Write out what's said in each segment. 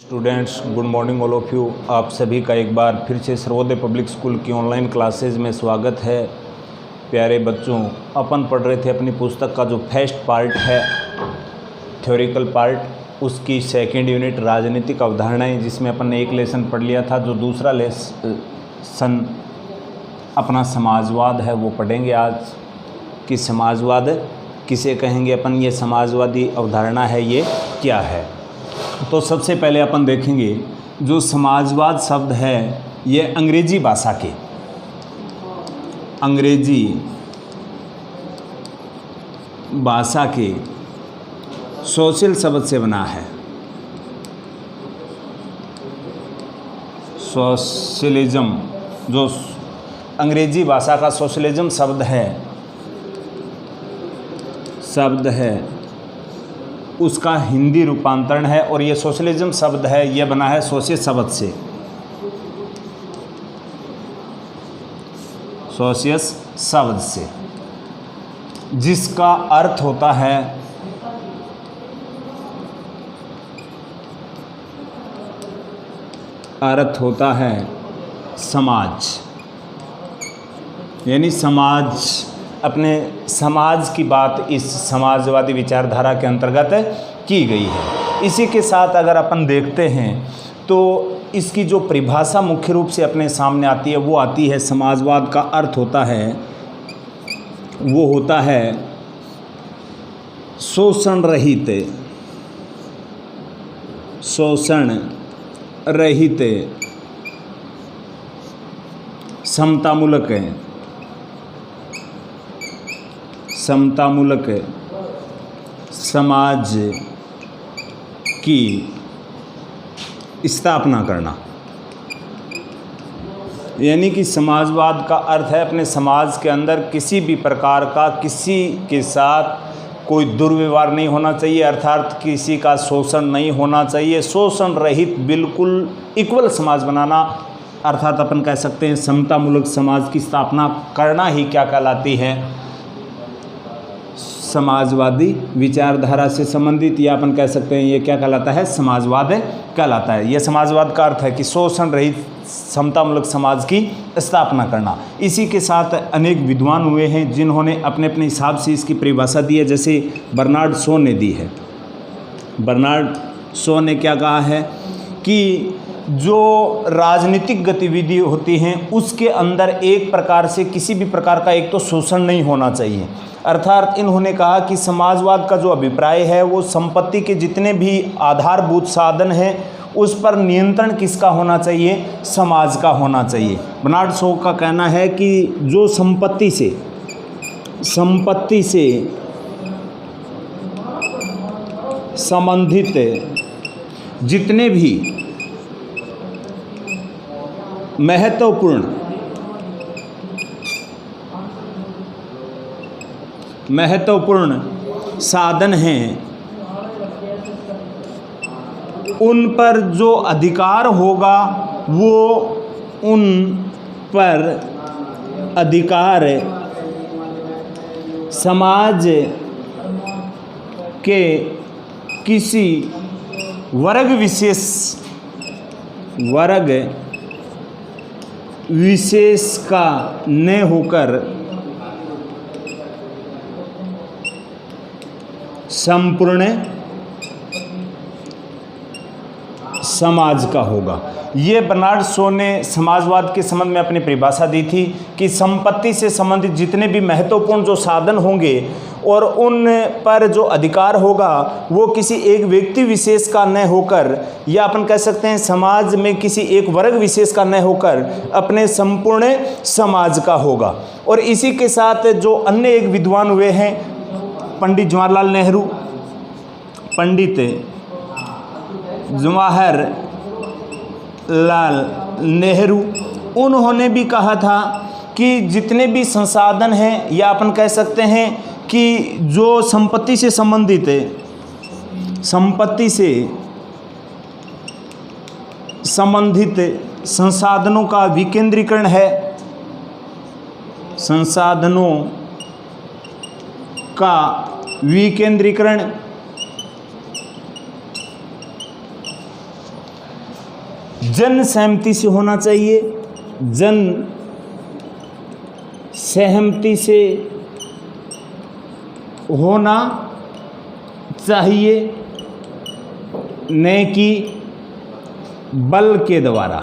Students, good morning all of you. आप सभी का एक बार फिर से सर्वोदय पब्लिक स्कूल की ऑनलाइन क्लासेज में स्वागत है। प्यारे बच्चों, अपन पढ़ रहे थे अपनी पुस्तक का जो फर्स्ट पार्ट है थ्योरिकल पार्ट, उसकी सेकंड यूनिट राजनीतिक अवधारणाएं, जिसमें अपन ने एक लेसन पढ़ लिया था। जो दूसरा लेसन अपना समाजवाद है वो पढ़ेंगे आज। कि समाजवाद किसे कहेंगे अपन, ये समाजवादी अवधारणा है ये क्या है। तो सबसे पहले अपन देखेंगे जो समाजवाद शब्द है ये अंग्रेजी भाषा के सोशल शब्द से बना है। सोशलिज्म, जो अंग्रेजी भाषा का सोशलिज्म शब्द है उसका हिंदी रूपांतरण है। और ये सोशलिज्म शब्द है ये बना है सोशियल शब्द से। सोशियल शब्द से जिसका अर्थ होता है समाज, यानी समाज, अपने समाज की बात इस समाजवादी विचारधारा के अंतर्गत की गई है। इसी के साथ अगर अपन देखते हैं तो इसकी जो परिभाषा मुख्य रूप से अपने सामने आती है वो आती है, समाजवाद का अर्थ होता है शोषण रहित समतामूलक समाज की स्थापना करना। यानी कि समाजवाद का अर्थ है अपने समाज के अंदर किसी भी प्रकार का किसी के साथ कोई दुर्व्यवहार नहीं होना चाहिए, अर्थात किसी का शोषण नहीं होना चाहिए। शोषण रहित बिल्कुल इक्वल समाज बनाना, अर्थात अपन कह सकते हैं समतामूलक समाज की स्थापना करना ही क्या कहलाती है, समाजवादी विचारधारा से संबंधित, या अपन कह सकते हैं ये क्या कहलाता है, समाजवाद कहलाता है। यह समाजवाद का अर्थ है कि शोषण रहित समतामूलक समाज की स्थापना करना। इसी के साथ अनेक विद्वान हुए हैं जिन्होंने अपने अपने हिसाब से इसकी परिभाषा दी है। जैसे बर्नार्ड शॉ ने दी है। बर्नार्ड शॉ ने क्या कहा है कि जो राजनीतिक गतिविधि होती हैं उसके अंदर एक प्रकार से किसी भी प्रकार का एक तो शोषण नहीं होना चाहिए। अर्थात इन्होंने कहा कि समाजवाद का जो अभिप्राय है वो संपत्ति के जितने भी आधारभूत साधन हैं उस पर नियंत्रण किसका होना चाहिए, समाज का होना चाहिए। बर्नार्ड शॉ का कहना है कि जो संपत्ति से संबंधित जितने भी महत्वपूर्ण साधन हैं उन पर जो अधिकार होगा वो उन पर अधिकार समाज के किसी वर्ग विशेष का न होकर संपूर्ण समाज का होगा। ये बर्नार्ड शॉ ने समाजवाद के संबंध में अपनी परिभाषा दी थी कि संपत्ति से संबंधित जितने भी महत्वपूर्ण जो साधन होंगे और उन पर जो अधिकार होगा वो किसी एक व्यक्ति विशेष का न होकर, या अपन कह सकते हैं समाज में किसी एक वर्ग विशेष का न होकर अपने संपूर्ण समाज का होगा। और इसी के साथ जो अन्य एक विद्वान हुए हैं पंडित जवाहरलाल नेहरू, उन्होंने भी कहा था कि जितने भी संसाधन हैं, या अपन कह सकते हैं कि जो संपत्ति से संबंधित संसाधनों का विकेंद्रीकरण है, संसाधनों का विकेंद्रीकरण जन सहमति से होना चाहिए, जन सहमति से होना चाहिए, न कि बल के द्वारा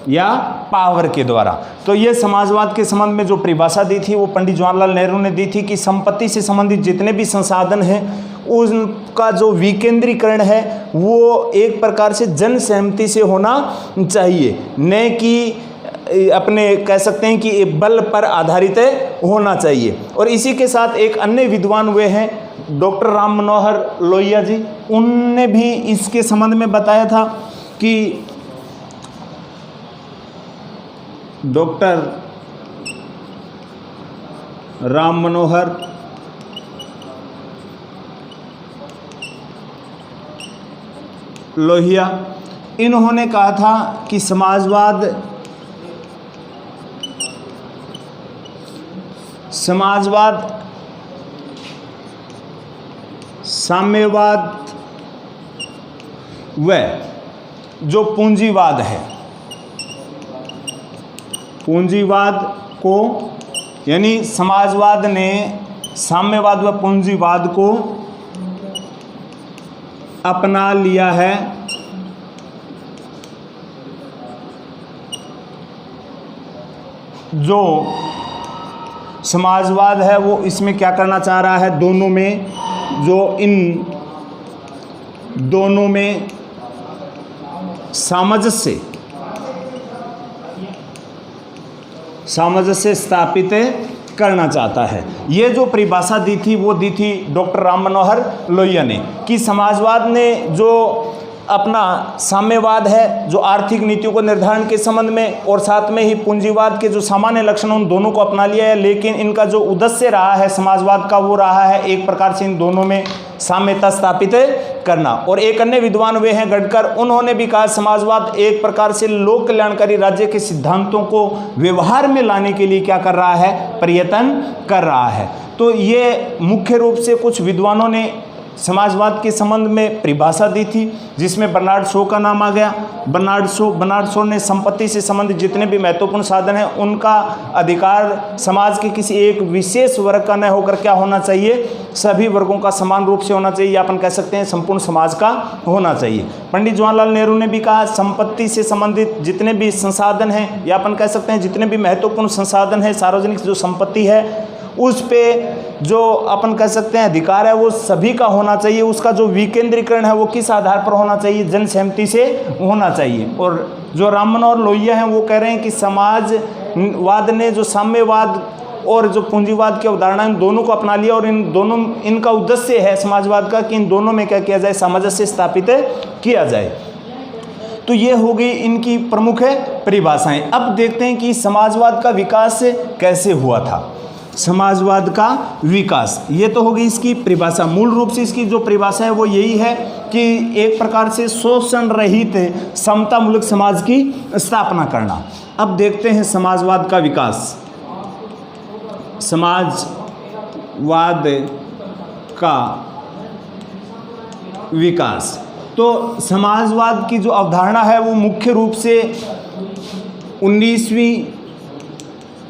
या पावर के द्वारा। तो ये समाजवाद के संबंध में जो परिभाषा दी थी वो पंडित जवाहरलाल नेहरू ने दी थी कि संपत्ति से संबंधित जितने भी संसाधन हैं उनका जो विकेंद्रीकरण है वो एक प्रकार से जन सहमति से होना चाहिए, न कि अपने कह सकते हैं कि बल पर आधारित होना चाहिए। और इसी के साथ एक अन्य विद्वान हुए हैं डॉक्टर राम मनोहर लोहिया जी, उनने भी इसके संबंध में बताया था कि डॉक्टर राम मनोहर लोहिया, इन्होंने कहा था कि समाजवाद साम्यवाद व जो पूंजीवाद है, पूंजीवाद को यानी समाजवाद ने साम्यवाद व पूंजीवाद को अपना लिया है, जो समाजवाद है वो इसमें क्या करना चाह रहा है, दोनों में जो इन दोनों में सामंजस्य स्थापित करना चाहता है। ये जो परिभाषा दी थी वो दी थी डॉक्टर राम मनोहर लोहिया ने कि समाजवाद ने जो अपना साम्यवाद है जो आर्थिक नीतियों को निर्धारण के संबंध में और साथ में ही पूंजीवाद के जो सामान्य लक्षण उन दोनों को अपना लिया है, लेकिन इनका जो उद्देश्य रहा है समाजवाद का वो रहा है एक प्रकार से इन दोनों में साम्यता स्थापित करना। और एक अन्य विद्वान हुए हैं गडकर, उन्होंने भी कहा समाजवाद एक प्रकार से लोक कल्याणकारी राज्य के सिद्धांतों को व्यवहार में लाने के लिए क्या कर रहा है, प्रयत्न कर रहा है। तो ये मुख्य रूप से कुछ विद्वानों ने समाजवाद के संबंध में परिभाषा दी थी, जिसमें बर्नार्ड शॉ का नाम आ गया। बर्नार्ड शॉ ने संपत्ति से संबंधित जितने भी महत्वपूर्ण साधन हैं उनका अधिकार समाज के किसी एक विशेष वर्ग का न होकर क्या होना चाहिए, सभी वर्गों का समान रूप से होना चाहिए, या अपन कह सकते हैं संपूर्ण समाज का होना चाहिए। पंडित जवाहरलाल नेहरू ने भी कहा संपत्ति से संबंधित जितने भी संसाधन हैं, या अपन कह सकते हैं जितने भी महत्वपूर्ण संसाधन है, सार्वजनिक जो संपत्ति है उस पे जो अपन कह सकते हैं अधिकार है वो सभी का होना चाहिए, उसका जो विकेंद्रीकरण है वो किस आधार पर होना चाहिए, जन सहमति से होना चाहिए। और जो राम मनोहर लोहिया हैं वो कह रहे हैं कि समाजवाद ने जो साम्यवाद और जो पूंजीवाद की अवधारणा इन दोनों को अपना लिया, और इनका उद्देश्य है समाजवाद का कि इन दोनों में क्या किया जाए, सामंजस्य स्थापित किया जाए। तो ये हो गई इनकी प्रमुख परिभाषाएं। अब देखते हैं कि समाजवाद का विकास कैसे हुआ था। समाजवाद का विकास, ये तो होगी इसकी परिभाषा। मूल रूप से इसकी जो परिभाषा है वो यही है कि एक प्रकार से शोषण रहित समतामूलक समाज की स्थापना करना। अब देखते हैं समाजवाद का विकास। समाजवाद का विकास, तो समाजवाद की जो अवधारणा है वो मुख्य रूप से 19वीं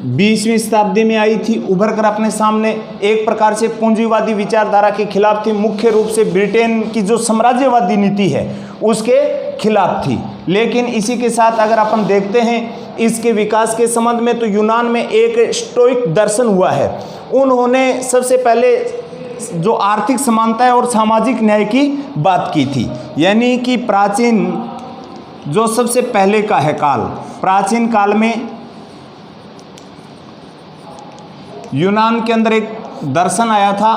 20वीं शताब्दी में आई थी, उभर कर अपने सामने एक प्रकार से पूंजीवादी विचारधारा के खिलाफ थी। मुख्य रूप से ब्रिटेन की जो साम्राज्यवादी नीति है उसके खिलाफ थी। लेकिन इसी के साथ अगर अपन देखते हैं इसके विकास के संबंध में, तो यूनान में एक स्टोइक दर्शन हुआ है। उन्होंने सबसे पहले जो आर्थिक समानता है और सामाजिक न्याय की बात की थी, यानी कि प्राचीन जो सबसे पहले का है काल, प्राचीन काल में यूनान के अंदर एक दर्शन आया था,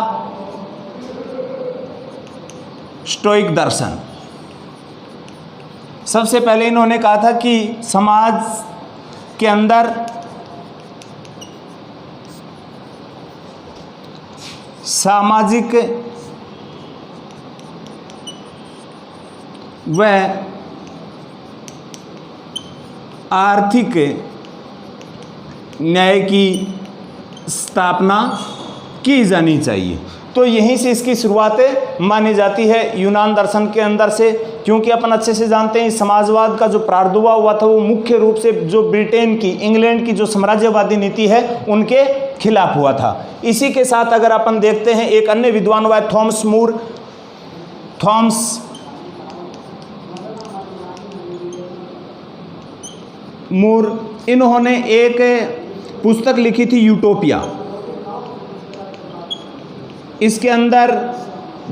स्टोइक दर्शन। सबसे पहले इन्होंने कहा था कि समाज के अंदर सामाजिक व आर्थिक न्याय की स्थापना की जानी चाहिए। तो यहीं से इसकी शुरुआत मानी जाती है यूनान दर्शन के अंदर से, क्योंकि अपन अच्छे से जानते हैं समाजवाद का जो प्रादुर्भाव हुआ था वो मुख्य रूप से जो ब्रिटेन की, इंग्लैंड की जो साम्राज्यवादी नीति है उनके खिलाफ हुआ था। इसी के साथ अगर अपन देखते हैं एक अन्य विद्वान हुआ है थॉमस मूर, इन्होंने एक पुस्तक लिखी थी यूटोपिया। इसके अंदर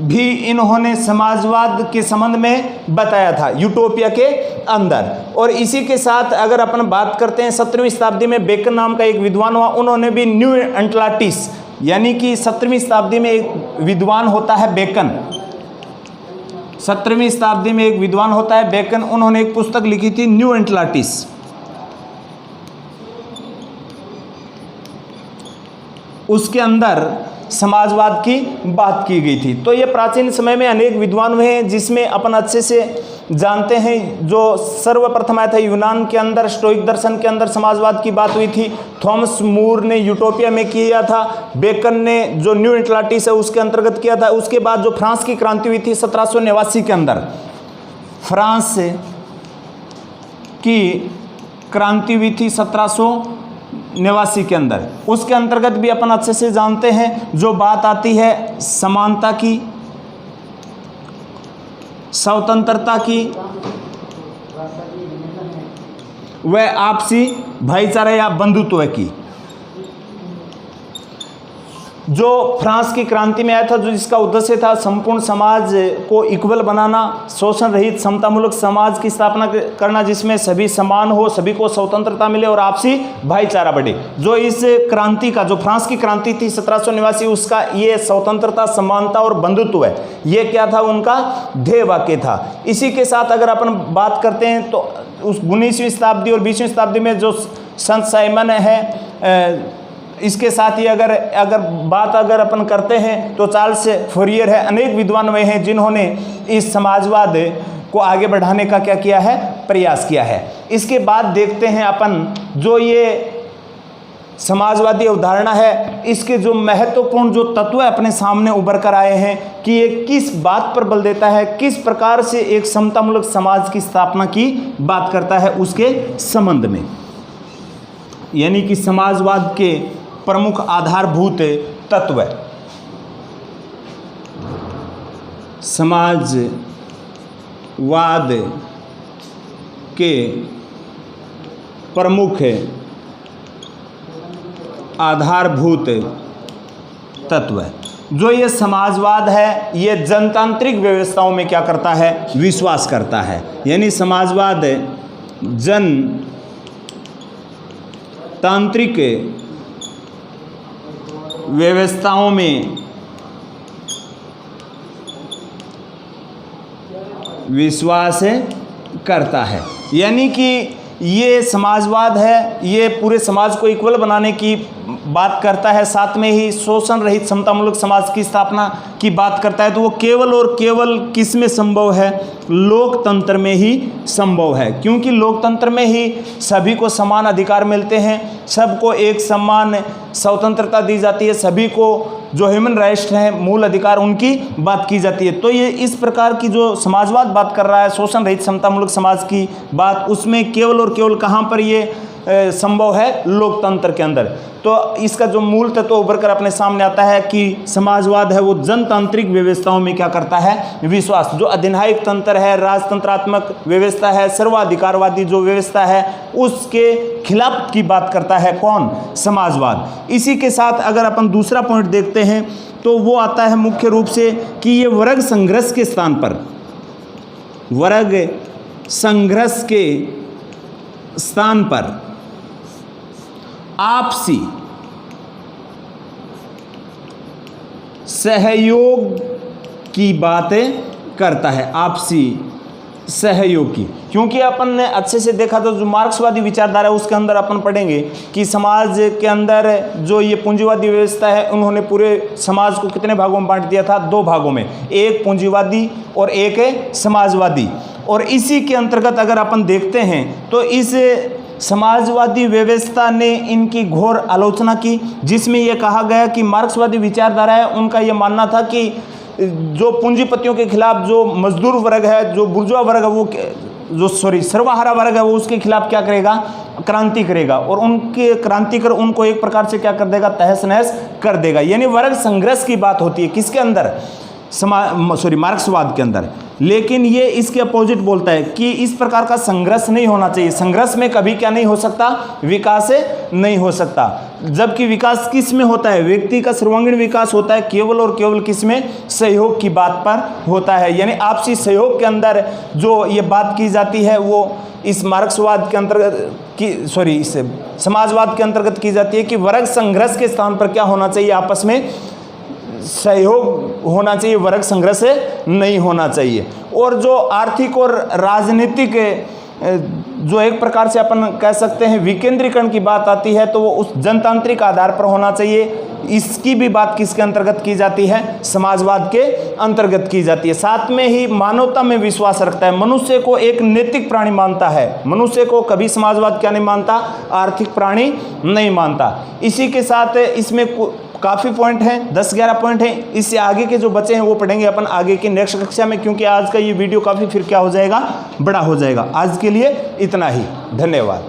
भी इन्होंने समाजवाद के संबंध में बताया था यूटोपिया के अंदर। और इसी के साथ अगर अपन बात करते हैं 17वीं शताब्दी में बेकन नाम का एक विद्वान हुआ, उन्होंने भी न्यू एटलांटिस, यानी कि 17वीं शताब्दी में एक विद्वान होता है बेकन, 17वीं शताब्दी में एक विद्वान होता है बेकन, उन्होंने एक पुस्तक लिखी थी न्यू एटलांटिस। उसके अंदर समाजवाद की बात की गई थी। तो ये प्राचीन समय में अनेक विद्वान हुए हैं जिसमें अपन अच्छे से जानते हैं। जो सर्वप्रथम आया था यूनान के अंदर, स्टोइक दर्शन के अंदर समाजवाद की बात हुई थी। थॉमस मूर ने यूटोपिया में किया था, बेकन ने जो न्यू एटलांटिस है उसके अंतर्गत किया था। उसके बाद जो फ्रांस की क्रांति हुई थी 1789 के अंदर, फ्रांस की क्रांति हुई थी 1789 के अंदर, उसके अंतर्गत भी अपन अच्छे से जानते हैं जो बात आती है समानता की, स्वतंत्रता की, व आपसी भाईचारा या बंधुत्व की। जो फ्रांस की क्रांति में आया था, जो जिसका उद्देश्य था संपूर्ण समाज को इक्वल बनाना, शोषण रहित समतामूलक समाज की स्थापना करना जिसमें सभी समान हो, सभी को स्वतंत्रता मिले और आपसी भाईचारा बढ़े। जो इस क्रांति का, जो फ्रांस की क्रांति थी 1789, उसका ये स्वतंत्रता, समानता और बंधुत्व है, ये क्या था, उनका ध्येय वाक्य था। इसी के साथ अगर अपन बात करते हैं तो उस 19वीं शताब्दी और 20वीं शताब्दी में जो संत साइमन है, इसके साथ ही अगर बात अपन करते हैं तो चार्ल्स फूरियर है, अनेक विद्वान हुए हैं जिन्होंने इस समाजवाद को आगे बढ़ाने का क्या किया है, प्रयास किया है। इसके बाद देखते हैं अपन जो ये समाजवादी अवधारणा है, इसके जो महत्वपूर्ण जो तत्व अपने सामने उभर कर आए हैं कि ये किस बात पर बल देता है, किस प्रकार से एक समतामूलक समाज की स्थापना की बात करता है उसके संबंध में। यानी कि समाजवाद के प्रमुख आधारभूत तत्व, समाजवाद के प्रमुख आधारभूत तत्व। जो ये समाजवाद है ये जनतांत्रिक व्यवस्थाओं में क्या करता है, विश्वास करता है। यानी समाजवाद जनतांत्रिक व्यवस्थाओं में विश्वास करता है। यानी कि ये समाजवाद है, ये पूरे समाज को इक्वल बनाने की बात करता है, साथ में ही शोषण रहित समतामूलक समाज की स्थापना की बात करता है। तो वो केवल और केवल किस में संभव है, लोकतंत्र में ही संभव है, क्योंकि लोकतंत्र में ही सभी को समान अधिकार मिलते हैं, सबको एक समान स्वतंत्रता दी जाती है, सभी को जो ह्यूमन राइट्स हैं, मूल अधिकार, उनकी बात की जाती है। तो ये इस प्रकार की जो समाजवाद बात कर रहा है, शोषण रहित समतामूलक समाज की बात, उसमें केवल और केवल कहाँ पर ये संभव है, लोकतंत्र के अंदर। तो इसका जो मूल तत्व उभर कर अपने सामने आता है कि समाजवाद है वो जनतांत्रिक व्यवस्थाओं में क्या करता है, विश्वास। जो अधिनायक तंत्र है, राजतंत्रात्मक व्यवस्था है, सर्वाधिकारवादी जो व्यवस्था है, उसके खिलाफ की बात करता है कौन, समाजवाद। इसी के साथ अगर अपन दूसरा पॉइंट देखते हैं तो वो आता है मुख्य रूप से कि ये वर्ग संघर्ष के स्थान पर, वर्ग संघर्ष के स्थान पर आपसी सहयोग की बातें करता है, आपसी सहयोग की। क्योंकि अपन ने अच्छे से देखा तो जो मार्क्सवादी विचारधारा है उसके अंदर अपन पढ़ेंगे कि समाज के अंदर जो ये पूंजीवादी व्यवस्था है, उन्होंने पूरे समाज को कितने भागों में बांट दिया था, 2 भागों में, एक पूंजीवादी और एक समाजवादी। और इसी के अंतर्गत अगर अपन देखते हैं तो इस समाजवादी व्यवस्था ने इनकी घोर आलोचना की, जिसमें यह कहा गया कि मार्क्सवादी विचारधारा है उनका यह मानना था कि जो पूंजीपतियों के खिलाफ जो मजदूर वर्ग है, जो बुर्जुआ वर्ग है, वो जो सर्वहारा वर्ग है, वो उसके खिलाफ क्या करेगा, क्रांति करेगा, और उनके क्रांति कर उनको एक प्रकार से क्या कर देगा, तहस नहस कर देगा। यानी वर्ग संघर्ष की बात होती है किसके अंदर, मार्क्सवाद के अंदर। लेकिन ये इसके अपोजिट बोलता है कि इस प्रकार का संघर्ष नहीं होना चाहिए, संघर्ष में कभी क्या नहीं हो सकता, विकास नहीं हो सकता। जबकि विकास किस में होता है, व्यक्ति का सर्वांगीण विकास होता है केवल और केवल किस में, सहयोग की बात पर होता है। यानी आपसी सहयोग के अंदर जो ये बात की जाती है वो इस मार्क्सवाद के अंतर्गत इस समाजवाद के अंतर्गत की जाती है कि वर्ग संघर्ष के स्थान पर क्या होना चाहिए, आपस में सहयोग होना चाहिए, वर्ग संघर्ष नहीं होना चाहिए। और जो आर्थिक और राजनीतिक जो एक प्रकार से अपन कह सकते हैं विकेंद्रीकरण की बात आती है, तो वो उस जनतांत्रिक आधार पर होना चाहिए। इसकी भी बात किसके अंतर्गत की जाती है, समाजवाद के अंतर्गत की जाती है। साथ में ही मानवता में विश्वास रखता है, मनुष्य को एक नैतिक प्राणी मानता है। मनुष्य को कभी समाजवाद क्या नहीं मानता, आर्थिक प्राणी नहीं मानता। इसी के साथ इसमें काफ़ी पॉइंट हैं, 10-11 पॉइंट हैं। इससे आगे के जो बचे हैं वो पढ़ेंगे अपन आगे की नेक्स्ट कक्षा में, क्योंकि आज का ये वीडियो काफ़ी फिर क्या हो जाएगा, बड़ा हो जाएगा। आज के लिए इतना ही, धन्यवाद।